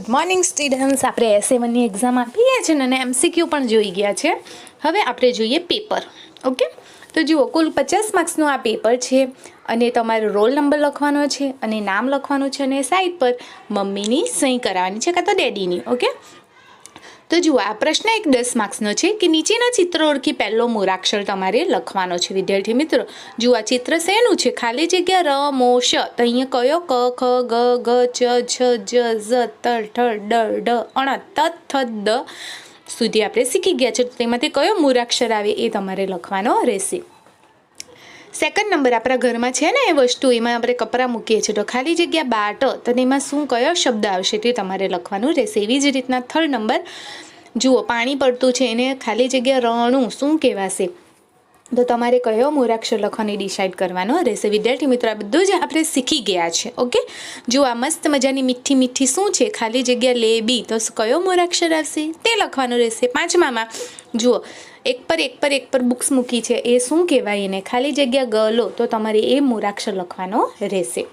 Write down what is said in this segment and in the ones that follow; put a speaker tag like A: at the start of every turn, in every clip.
A: Good morning students. આપણે S7 ની exam આપી ગયા છે અને MCQ પણ જોઈ ગયા છે. હવે આપણે જોઈએ પેપર. ઓકે, તો જુઓ, કુલ 50 માર્ક્સનું આ પેપર છે અને તમારો રોલ નંબર લખવાનો છે અને નામ લખવાનું છે અને સાઈડ પર મમ્મીની સહી કરાવવાની છે કાં તો ડેડીની. ઓકે, તો જુઓ, આ પ્રશ્ન એક 10 માર્ક્સનો છે કે નીચેના ચિત્ર ઓળખી પહેલો મૂળાક્ષર તમારે લખવાનો છે. વિદ્યાર્થી મિત્રો, જુઓ, આ ચિત્ર શેનું છે? ખાલી જગ્યા ર મો શ. તો અહીંયા કયો? ક ખ ગ ગ ચ છ જ ઝ ત ઠ ડ ઢ અણ ત થ દ સુધી આપણે શીખી ગયા છે. તો તેમાંથી કયો મૂળાક્ષર આવે એ તમારે લખવાનો રહેશે. સેકન્ડ નંબર, આપણા ઘરમાં છે ને એ વસ્તુ, એમાં આપણે કપડાં મૂકીએ છીએ, તો ખાલી જગ્યા બાટ, તો તેમાં શું કયો શબ્દ આવશે તે તમારે લખવાનું રહેશે. એવી જ રીતના થર્ડ નંબર, જુઓ, પાણી પડતું છે એને ખાલી જગ્યા રણું શું કહેવાશે? તો તમારે કયો મૂળાક્ષર લખવાની ડિસાઇડ કરવાનો રહેશે. વિદ્યાર્થી મિત્રો, આ બધું જ આપણે શીખી ગયા છે. ઓકે, જુઓ, આ મસ્ત મજાની મીઠી મીઠી શું છે? ખાલી જગ્યા લેબી, તો કયો મૂળાક્ષર આવશે તે લખવાનું રહેશે. પાંચમામાં જુઓ, એક પર બુક્સ મૂકી છે, એ શું કહેવાય? એને ખાલી જગ્યા ગલો, તો તમારે એ મૂળાક્ષર લખવાનો રહેશે.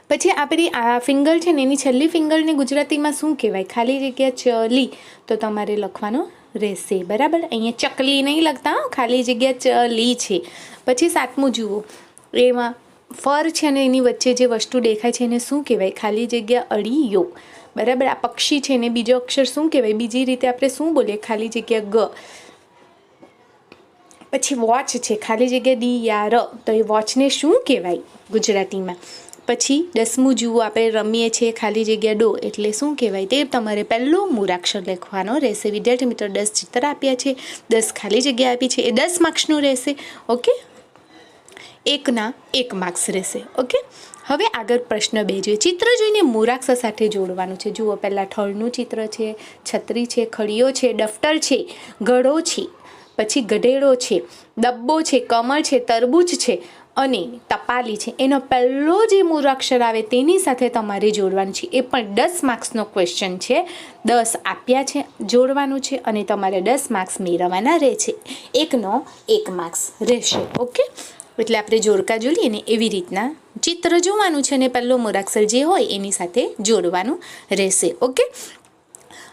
A: પછી આપણી આ ફિંગર છે ને, એની છેલ્લી ફિંગરને ગુજરાતીમાં શું કહેવાય? ખાલી જગ્યા ચલી, તો તમારે લખવાનું રહેશે. બરાબર, અહીંયા ચકલી નહીં લખતા, ખાલી જગ્યા ચલી છે. પછી સાતમું જુઓ, એમાં ફર છે અને એની વચ્ચે જે વસ્તુ દેખાય છે એને શું કહેવાય? ખાલી જગ્યા અળીયો. બરાબર, આ પક્ષી છે ને બીજો અક્ષર શું કહેવાય? બીજી રીતે આપણે શું બોલીએ? ખાલી જગ્યા ગ. પછી વોચ છે, ખાલી જગ્યા ડી યા ર, તો એ વોચને શું કહેવાય ગુજરાતીમાં? પછી 10મું જુઓ, આપણે રમીએ છીએ, ખાલી જગ્યા ડો, એટલે શું કહેવાય? તે તમારે પહેલો મૂળાક્ષર લખવાનો રહેશે. વિદ્યાર્થી મિત્રો, 10 ચિત્ર આપ્યા છે, 10 ખાલી જગ્યા આપી છે, એ 10 માર્ક્સનું રહેશે. ઓકે, એકના 1 માર્ક્સ રહેશે. ઓકે, હવે આગળ પ્રશ્ન 2 જોઈએ. ચિત્ર જોઈને મૂળાક્ષર સાથે જોડવાનું છે. જુઓ, પહેલાં ઠળનું ચિત્ર છે, છત્રી છે, ખડીયો છે, દફતર છે, ઘડો છે, પછી ગધેડો છે, ડબ્બો છે, કમળ છે, તરબૂચ છે અને ટપાલી છે. એનો પહેલો જે મૂળાક્ષર આવે તેની સાથે તમારે જોડવાનું છે. એ પણ 10 માર્ક્સનો ક્વેશ્ચન છે. 10 આપ્યા છે, જોડવાનું છે અને તમારે 10 માર્ક્સ મેળવવાના રહેશે. એકનો 1 માર્ક્સ રહેશે. ઓકે, એટલે આપણે જોડકા જોડીએ ને એવી રીતના ચિત્ર જોવાનું છે અને પહેલો મૂળાક્ષર જે હોય એની સાથે જોડવાનું રહેશે. ઓકે,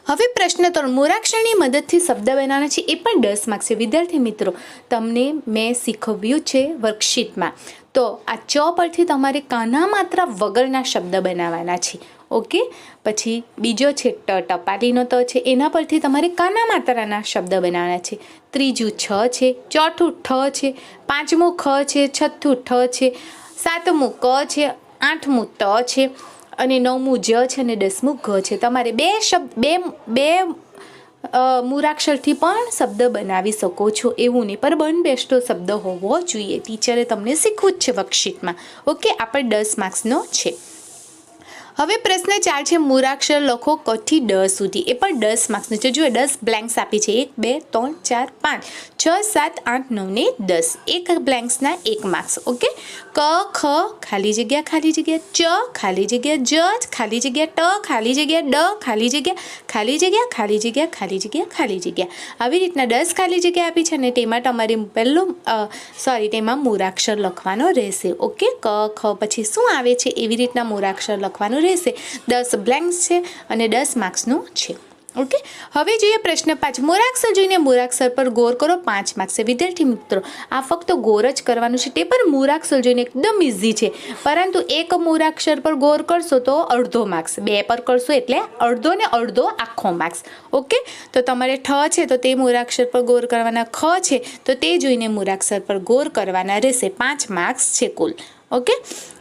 A: હવે પ્રશ્ન 3, મૂળાક્ષરની મદદથી શબ્દ બનાવવાના છે, એ પણ 10 માર્ક્સ છે. વિદ્યાર્થી મિત્રો, તમને મેં શીખવ્યું છે વર્કશીટમાં, તો આ ચ પરથી તમારે કાના માત્રા વગરના શબ્દ બનાવવાના છે. ઓકે, પછી બીજો છે ટપાલીનો ત છે, એના પરથી તમારે કાના માત્રાના શબ્દ બનાવવાના છે. ત્રીજું છ છે, ચોથું ઠ છે, પાંચમું ખ છે, છઠ્ઠું ઠ છે, સાતમું ક છે, આઠમું ત છે અને 9મું જ છે અને 10મું ઘ છે. તમારે બે મૂળાક્ષરથી પણ શબ્દ બનાવી શકો છો, એવું નહીં, પર બેસતો શબ્દ હોવો જોઈએ. ટીચરે તમને શીખવું જ છે વર્કશીટમાં. ઓકે, આ પણ 10 માર્ક્સનો છે. હવે પ્રશ્ન 4 છે, મૂળાક્ષર લખો ક થી ડ સુધી, એ પણ 10 માર્ક્સનું છે. જુઓ, 10 બ્લેન્ક્સ આપી છે, 1 2 3 4 5 6 7 8 9 ને 10. એક બ્લેન્ક્સના 1 માર્ક્સ. ઓકે, ક ખ ખાલી જગ્યા ચ ખાલી જગ્યા જ ખાલી જગ્યા ટ ખાલી જગ્યા ડ ખાલી જગ્યા ખાલી જગ્યા ખાલી જગ્યા ખાલી જગ્યા ખાલી જગ્યા. આવી રીતના 10 ખાલી જગ્યા આપી છે અને તેમાં તમારે તેમાં મૂળાક્ષર લખવાનો રહેશે. ઓકે, ક ખ પછી શું આવે છે એવી રીતના મૂળાક્ષર લખવાનું રહેશે. 10 બ્લેન્ક્સ છે અને 10 માર્ક્સનું છે. ઓકે, હવે જોઈએ પ્રશ્ન 5, મૂળાક્ષર જોઈને મૂળાક્ષર પર ગોર કરો, 5 માર્ક્સ છે. વિદ્યાર્થી મિત્રો, આ ફક્ત ગોર જ કરવાનું છે, તે પર મૂળાક્ષર જોઈને એકદમ ઇઝી છે, પરંતુ એક મૂળાક્ષર પર ગોર કરશો તો અડધો માર્ક્સ, 2 પર કરશો એટલે અડધો ને અડધો આખો માર્ક્સ. ઓકે, તો તમારે ઠ છે તો તે મૂળાક્ષર પર ગોર કરવાના, ખ છે તો તે જોઈને મૂળાક્ષર પર ગોર કરવાના રહેશે. 5 માર્ક્સ છે કુલ. ઓકે,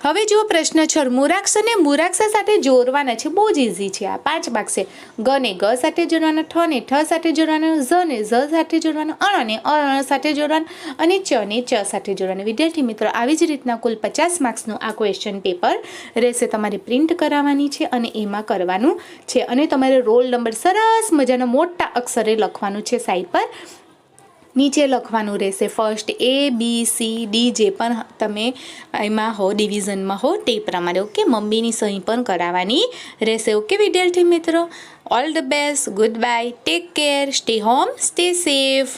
A: હવે જુઓ પ્રશ્ન 6, મૂળાક્ષરને મૂળાક્ષર સાથે જોડવાના છે. બહુ જ ઇઝી છે, આ 5 માર્ક્સ છે. ગ ને ગ સાથે જોડવાનો, ઠ ને ઠ સાથે જોડવાનો, ઝ ને ઝ સાથે જોડવાનો, અણ ને અણ સાથે જોડવાનો અને ચ ને ચ સાથે જોડવાનો. વિદ્યાર્થી મિત્રો, આવી જ રીતના કુલ 50 માર્ક્સનું આ ક્વેશ્ચન પેપર રહેશે. તમારે પ્રિન્ટ કરાવવાની છે અને એમાં કરવાનું છે અને તમારે રોલ નંબર સરસ મજાનો મોટા અક્ષરે લખવાનું છે. સાઈડ પર નીચે લખવાનું રહેશે. First A B C D જે પણ તમે એમાં હો, ડિવિઝનમાં હો તે પ્રમાણે. ઓકે, મમ્મીની સહી પણ કરાવવાની રહેશે. ઓકે વિદ્યાર્થી મિત્રો, all the best, good bye, take care, stay home, stay safe.